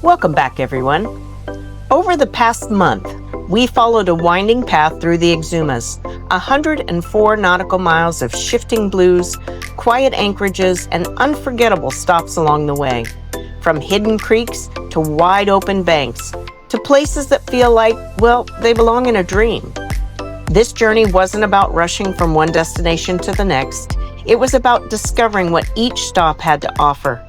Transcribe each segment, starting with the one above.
Welcome back, everyone. Over the past month, we followed a winding path through the Exumas, 104 nautical miles of shifting blues, quiet anchorages, and unforgettable stops along the way. From hidden creeks to wide open banks, to places that feel like, well, they belong in a dream. This journey wasn't about rushing from one destination to the next. It was about discovering what each stop had to offer.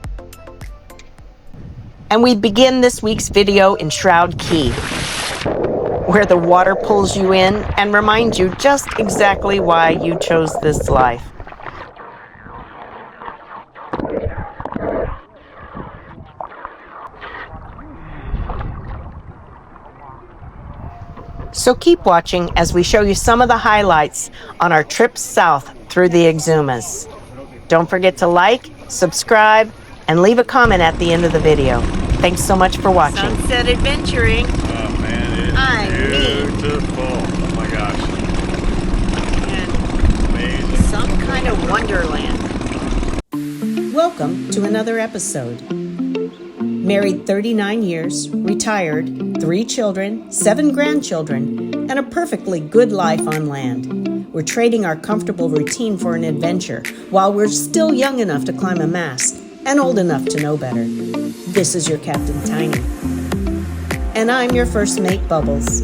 And we begin this week's video in Shroud Cay, where the water pulls you in and reminds you just exactly why you chose this life. So keep watching as we show you some of the highlights on our trip south through the Exumas. Don't forget to like, subscribe, and leave a comment at the end of the video. Thanks so much for watching. Sunset adventuring. Oh man, it is beautiful. Oh my gosh. And amazing. Some kind of wonderland. Welcome to another episode. Married 39 years, retired, 3 children, 7 grandchildren, and a perfectly good life on land. We're trading our comfortable routine for an adventure while we're still young enough to climb a mast and old enough to know better. This is your Captain Tiny. And I'm your first mate, Bubbles.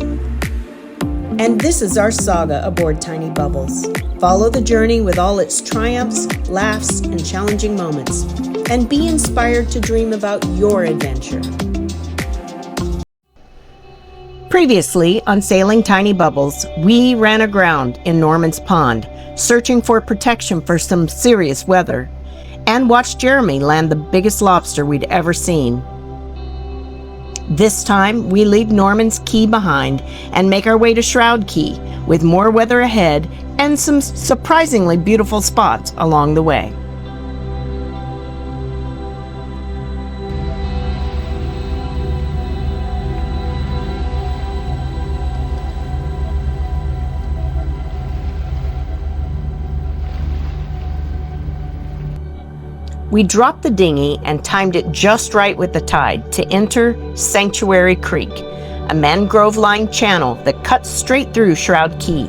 And this is our saga aboard Tiny Bubbles. Follow the journey with all its triumphs, laughs, and challenging moments. And be inspired to dream about your adventure. Previously on Sailing Tiny Bubbles, we ran aground in Norman's Pond, searching for protection for some serious weather, and watched Jeremy land the biggest lobster we'd ever seen. This time, we leave Norman's Cay behind and make our way to Shroud Cay, with more weather ahead and some surprisingly beautiful spots along the way. We dropped the dinghy and timed it just right with the tide to enter Sanctuary Creek, a mangrove-lined channel that cuts straight through Shroud Cay.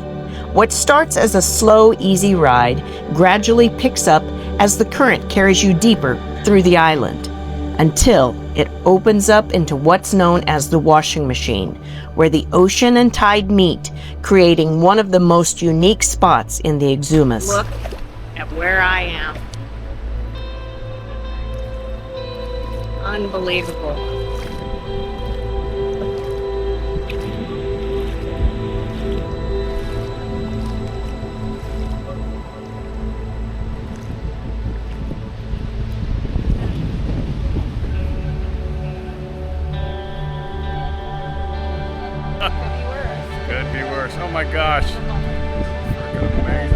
What starts as a slow, easy ride gradually picks up as the current carries you deeper through the island, until it opens up into what's known as the washing machine, where the ocean and tide meet, creating one of the most unique spots in the Exumas. Look at where I am. Unbelievable. Could be worse. Oh my gosh. Freaking amazing.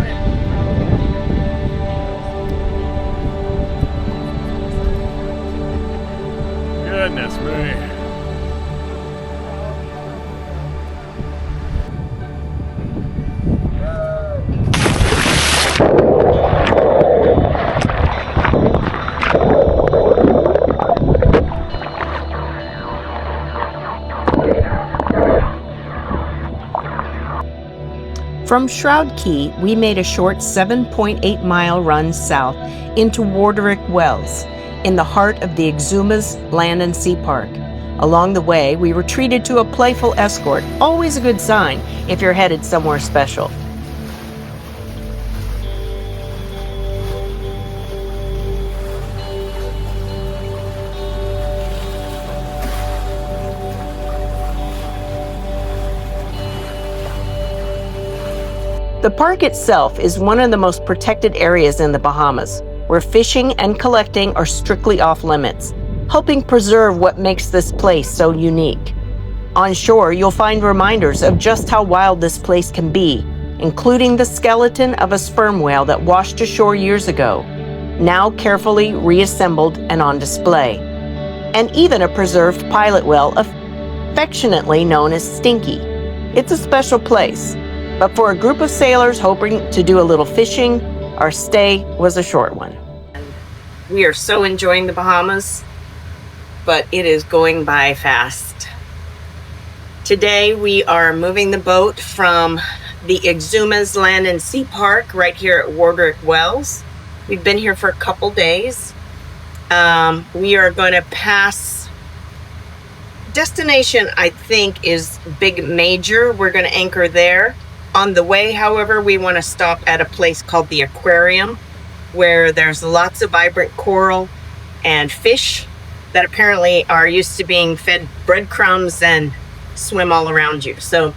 Goodness me. From Shroud Cay, we made a short 7.8-mile run south into Waderick Wells, in the heart of the Exumas Land and Sea Park. Along the way, we were treated to a playful escort, always a good sign if you're headed somewhere special. The park itself is one of the most protected areas in the Bahamas, where fishing and collecting are strictly off limits, helping preserve what makes this place so unique. On shore, you'll find reminders of just how wild this place can be, including the skeleton of a sperm whale that washed ashore years ago, now carefully reassembled and on display, and even a preserved pilot whale affectionately known as Stinky. It's a special place, but for a group of sailors hoping to do a little fishing, our stay was a short one. We are so enjoying the Bahamas, but it is going by fast. Today we are moving the boat from the Exumas Land and Sea Park right here at Waderick Wells. We've been here for a couple days. We are going to pass destination, I think, is Big Major. We're going to anchor there. On the way, however, we want to stop at a place called the Aquarium, where there's lots of vibrant coral and fish that apparently are used to being fed breadcrumbs and swim all around you. So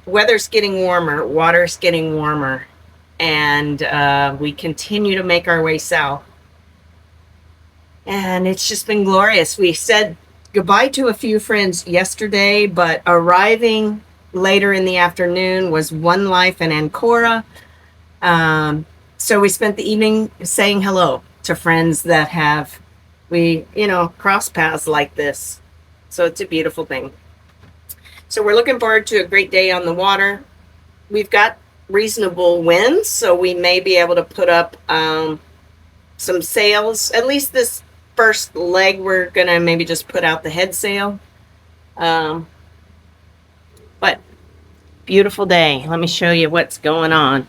weather's getting warmer, water's getting warmer, and we continue to make our way south. And it's just been glorious. We said goodbye to a few friends yesterday, but arriving later in the afternoon was One Life in Ancora. So we spent the evening saying hello to friends that have crossed paths like this. So it's a beautiful thing. So we're looking forward to a great day on the water. We've got reasonable winds, so we may be able to put up some sails. At least this first leg, we're going to maybe just put out the head sail. But beautiful day. Let me show you what's going on.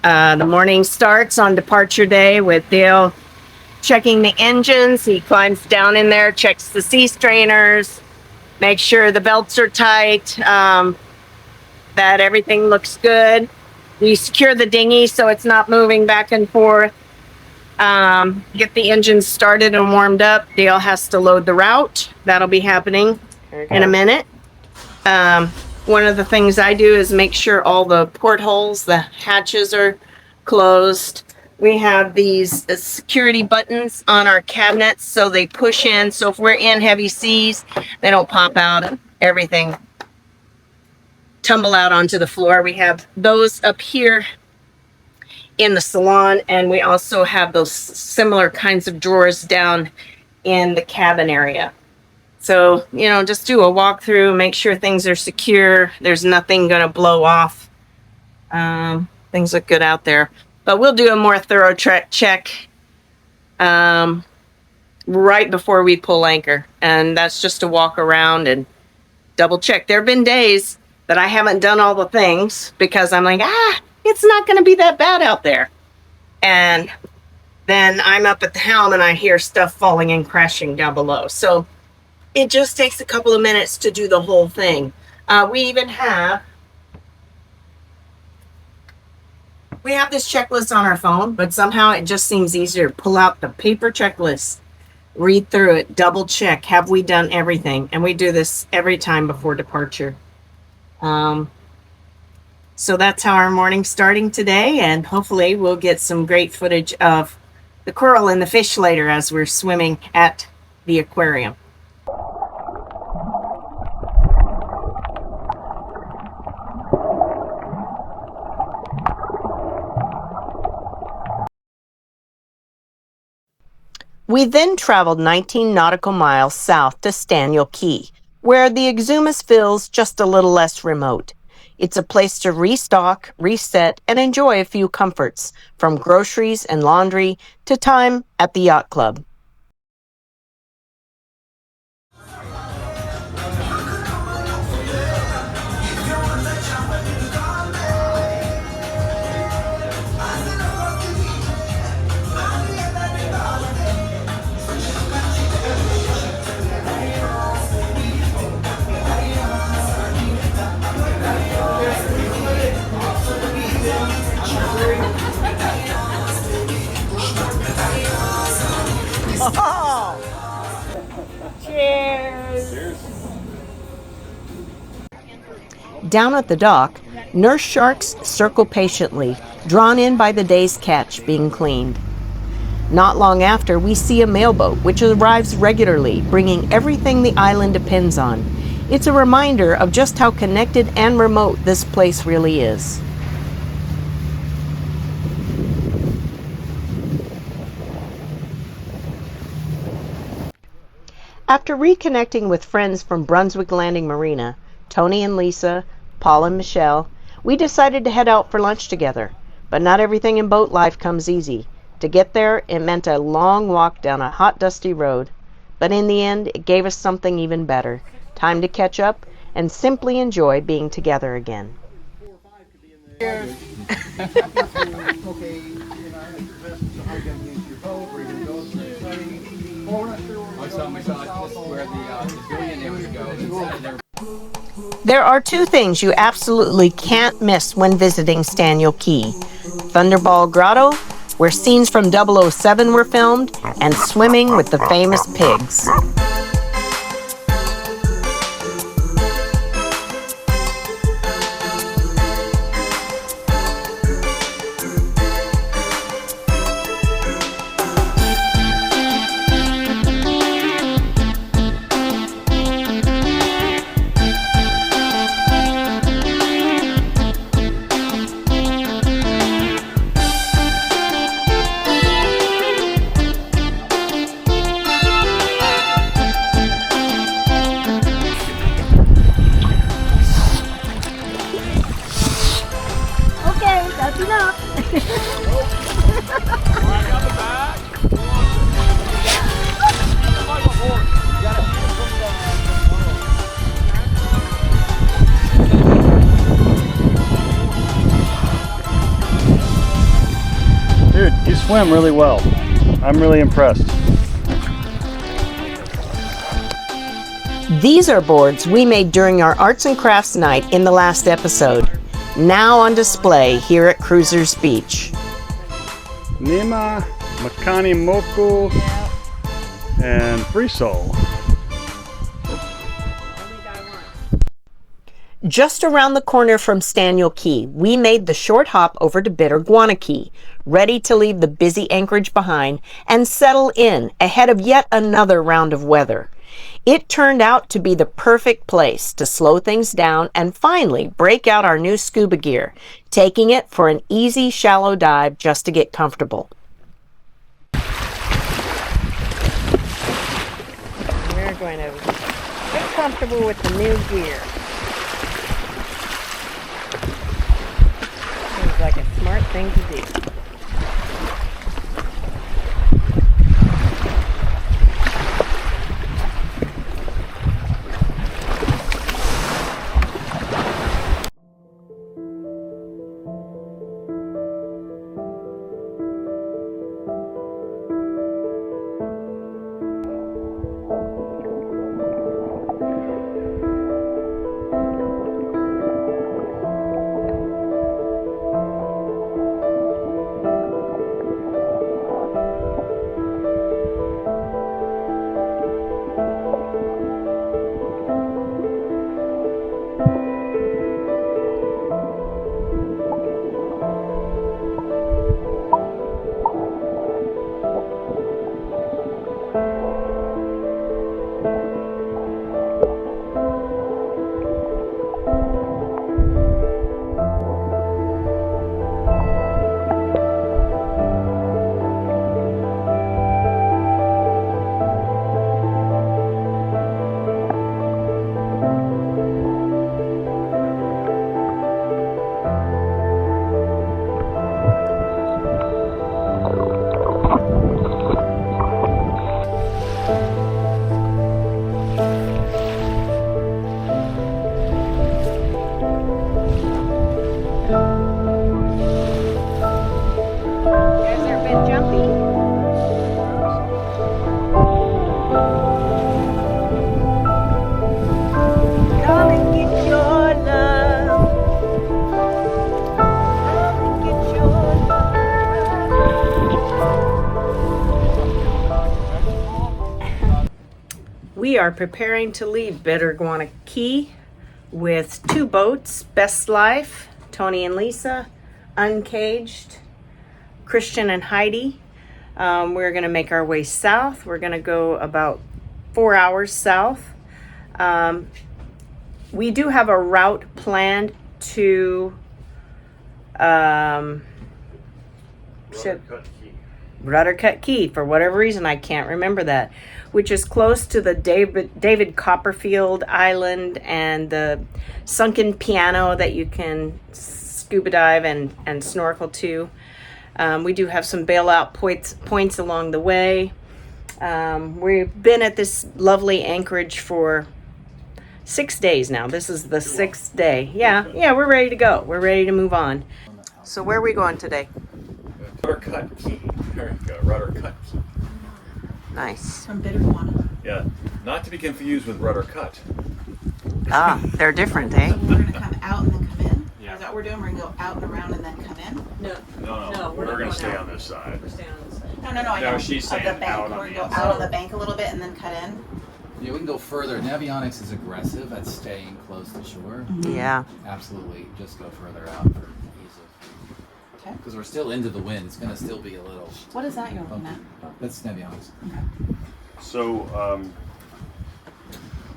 The morning starts on departure day with Dale checking the engines. He climbs down in there, checks the sea strainers, make sure the belts are tight, that everything looks good. We secure the dinghy so it's not moving back and forth. Get the engines started and warmed up. Dale has to load the route. That'll be happening in a minute. One of the things I do is make sure all the portholes, the hatches are closed. We have these security buttons on our cabinets so they push in. So if we're in heavy seas, they don't pop out and everything tumble out onto the floor. We have those up here in the salon, and we also have those similar kinds of drawers down in the cabin area. So, just do a walkthrough, make sure things are secure. There's nothing going to blow off. Things look good out there. But we'll do a more thorough check right before we pull anchor. And that's just to walk around and double check. There have been days that I haven't done all the things because I'm like, it's not going to be that bad out there. And then I'm up at the helm and I hear stuff falling and crashing down below. So it just takes a couple of minutes to do the whole thing. We even have this checklist on our phone, but somehow it just seems easier to pull out the paper checklist, read through it, double check, have we done everything? And we do this every time before departure. So that's how our morning's starting today, and hopefully we'll get some great footage of the coral and the fish later as we're swimming at the aquarium. We then traveled 19 nautical miles south to Staniel Cay, where the Exumas feels just a little less remote. It's a place to restock, reset, and enjoy a few comforts, from groceries and laundry to time at the yacht club. Oh! Cheers! Down at the dock, nurse sharks circle patiently, drawn in by the day's catch being cleaned. Not long after, we see a mailboat which arrives regularly, bringing everything the island depends on. It's a reminder of just how connected and remote this place really is. After reconnecting with friends from Brunswick Landing Marina, Tony and Lisa, Paul and Michelle, we decided to head out for lunch together. But not everything in boat life comes easy. To get there, it meant a long walk down a hot, dusty road. But in the end, it gave us something even better. Time to catch up and simply enjoy being together again. Cheers. There are two things you absolutely can't miss when visiting Staniel Cay: Thuderball Grotto, where scenes from 007 were filmed, and swimming with the famous pigs. Dude, you swim really well. I'm really impressed. These are boards we made during our arts and crafts night in the last episode, now on display here at Cruisers Beach. Nima, Makani Moku, and Frisol. Just around the corner from Staniel Cay, we made the short hop over to bitter Guana Cay, ready to leave the busy anchorage behind and settle in ahead of yet another round of weather. It turned out to be the perfect place to slow things down and finally break out our new scuba gear, taking it for an easy, shallow dive just to get comfortable. We're going to get comfortable with the new gear. Seems like a smart thing to do. get jumpy? Come and get your love. Come and get your love. We are preparing to leave Better Guana Cay with 2 boats, Best Life, Tony and Lisa, Uncaged, Christian and Heidi. We're going to make our way south. We're going to go about 4 hours south. We do have a route planned to Rudder Cut Cay. For whatever reason, I can't remember that, which is close to the David Copperfield Island and the sunken piano that you can scuba dive and snorkel to. We do have some bailout points along the way. We've been at this lovely anchorage for 6 days now. This is the 6th day. Yeah, we're ready to go. We're ready to move on. So where are we going today? Rudder Cut Cay. There you go, Rudder Cut Cay. Nice. From Bitter Guana. Yeah, not to be confused with Rudder Cut. Ah, they're different, eh? So we're going to come out and then come in? Yeah. Is that what we're doing? We're going to go out and around and then come in? No, we're going to stay on this side. We're staying on this side. No, I know. She's Of saying the bank. out on We're the going to go inside. out on the bank a little bit and then cut in? Yeah, we can go further. Navionics is aggressive at staying close to shore. Yeah. Absolutely, just go further out for ease of. Okay. Because we're still into the wind. It's gonna still be a little. What is that you're looking at? That's Navionics. So,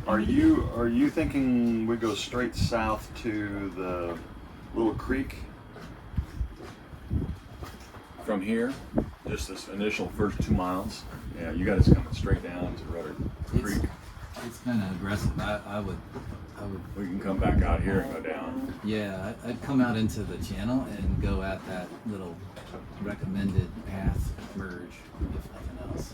are you thinking we go straight south to the little creek? From here, just this initial first 2 miles. Yeah, you guys coming straight down to Rudder Creek. It's kind of aggressive. I would. We can come back out here and go down. Yeah, I'd come out into the channel and go at that little recommended path merge, if nothing else.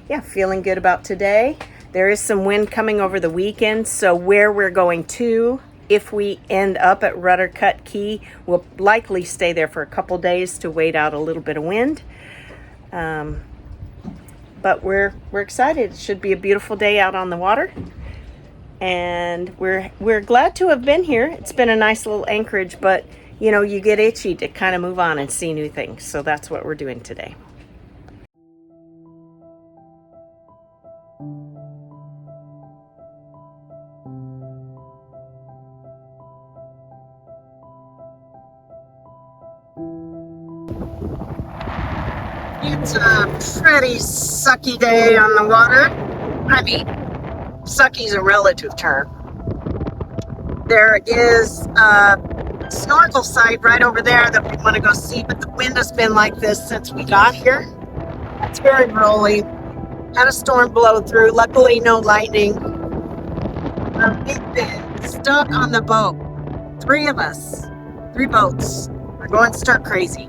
Yeah, feeling good about today. There is some wind coming over the weekend, so where we're going to, if we end up at Rudder Cut Cay, we'll likely stay there for a couple days to wait out a little bit of wind. But we're excited. It should be a beautiful day out on the water. And we're glad to have been here. It's been a nice little anchorage, but you know, you get itchy to kind of move on and see new things. So that's what we're doing today. It's a pretty sucky day on the water. I mean, sucky's a relative term. There is a snorkel site right over there that we want to go see, but the wind has been like this since we got here. It's very rolly. Had a storm blow through. Luckily, no lightning. We've been stuck on the boat. 3 of us. 3 boats. We're going stir crazy.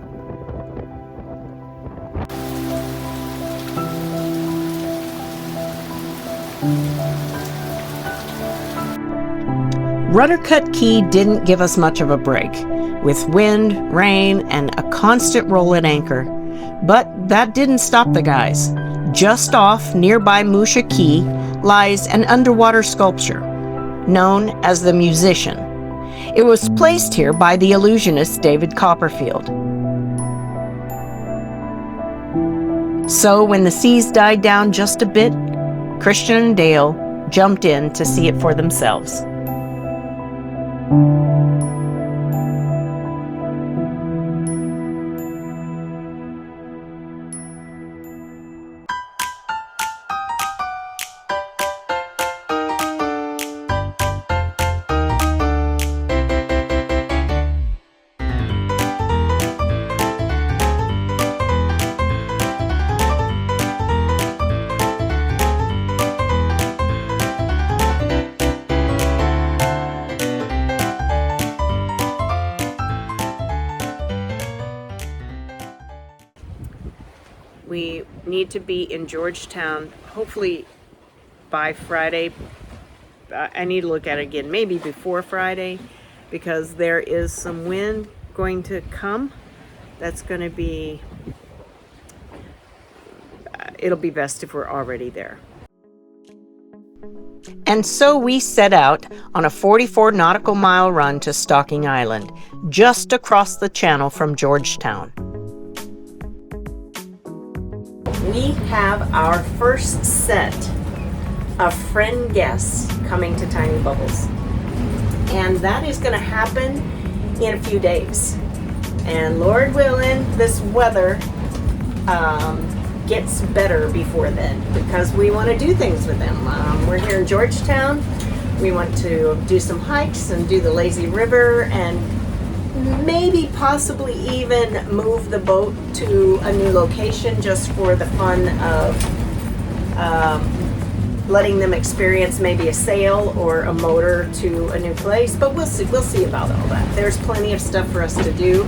Rudder Cut Cay didn't give us much of a break, with wind, rain, and a constant roll at anchor. But that didn't stop the guys. Just off nearby Musha Cay lies an underwater sculpture, known as the Musician. It was placed here by the illusionist David Copperfield. So when the seas died down just a bit, Christian and Dale jumped in to see it for themselves. We need to be in Georgetown, hopefully by Friday. I need to look at it again, maybe before Friday, because there is some wind going to come. That's going to be it'll be best if we're already there. And so we set out on a 44 nautical mile run to Stocking Island, just across the channel from Georgetown. We have our first set of friend guests coming to Tiny Bubbles. And that is going to happen in a few days. And Lord willing, this weather gets better before then, because we want to do things with them. We're here in Georgetown. We want to do some hikes and do the lazy river, and maybe possibly even move the boat to a new location just for the fun of letting them experience maybe a sail or a motor to a new place. But we'll see about all that. There's plenty of stuff for us to do,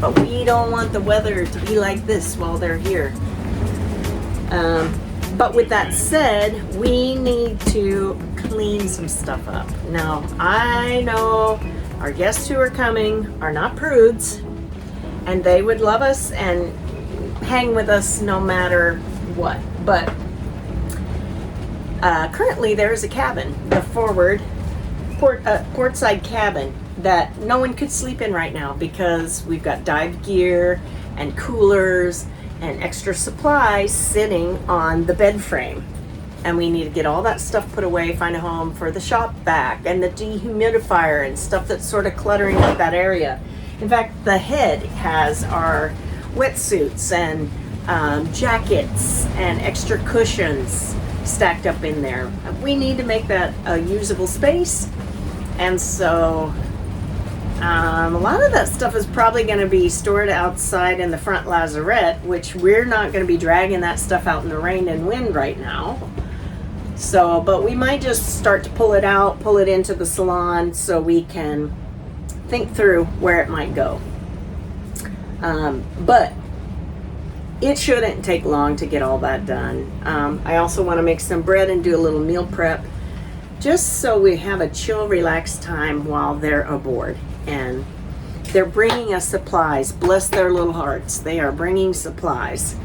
but we don't want the weather to be like this while they're here. But with that said, we need to clean some stuff up. Now, I know our guests who are coming are not prudes, and they would love us and hang with us no matter what. But currently there is a cabin, the portside cabin, that no one could sleep in right now because we've got dive gear and coolers and extra supplies sitting on the bed frame. And we need to get all that stuff put away, find a home for the shop vac and the dehumidifier and stuff that's sort of cluttering up that area. In fact, the head has our wetsuits and jackets and extra cushions stacked up in there. We need to make that a usable space. And so a lot of that stuff is probably going to be stored outside in the front lazarette, which we're not going to be dragging that stuff out in the rain and wind right now. So, but we might just start to pull it out, pull it into the salon so we can think through where it might go. But it shouldn't take long to get all that done. I also want to make some bread and do a little meal prep, just so we have a chill, relaxed time while they're aboard. And they're bringing us supplies. Bless their little hearts. They are bringing supplies.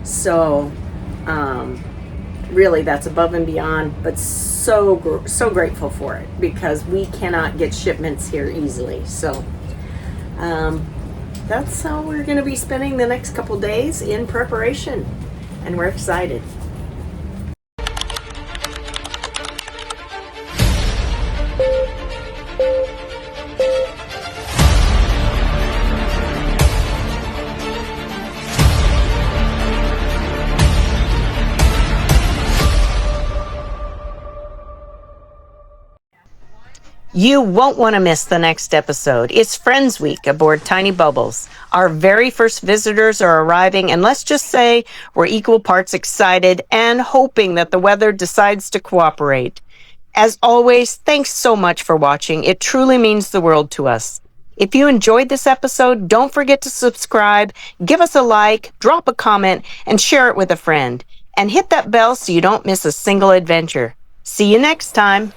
So, really, that's above and beyond, but so grateful for it, because we cannot get shipments here easily. So, that's how we're going to be spending the next couple days in preparation, and we're excited. You won't want to miss the next episode. It's Friends Week aboard Tiny Bubbles. Our very first visitors are arriving, and let's just say we're equal parts excited and hoping that the weather decides to cooperate. As always, thanks so much for watching. It truly means the world to us. If you enjoyed this episode, don't forget to subscribe, give us a like, drop a comment, and share it with a friend. And hit that bell so you don't miss a single adventure. See you next time.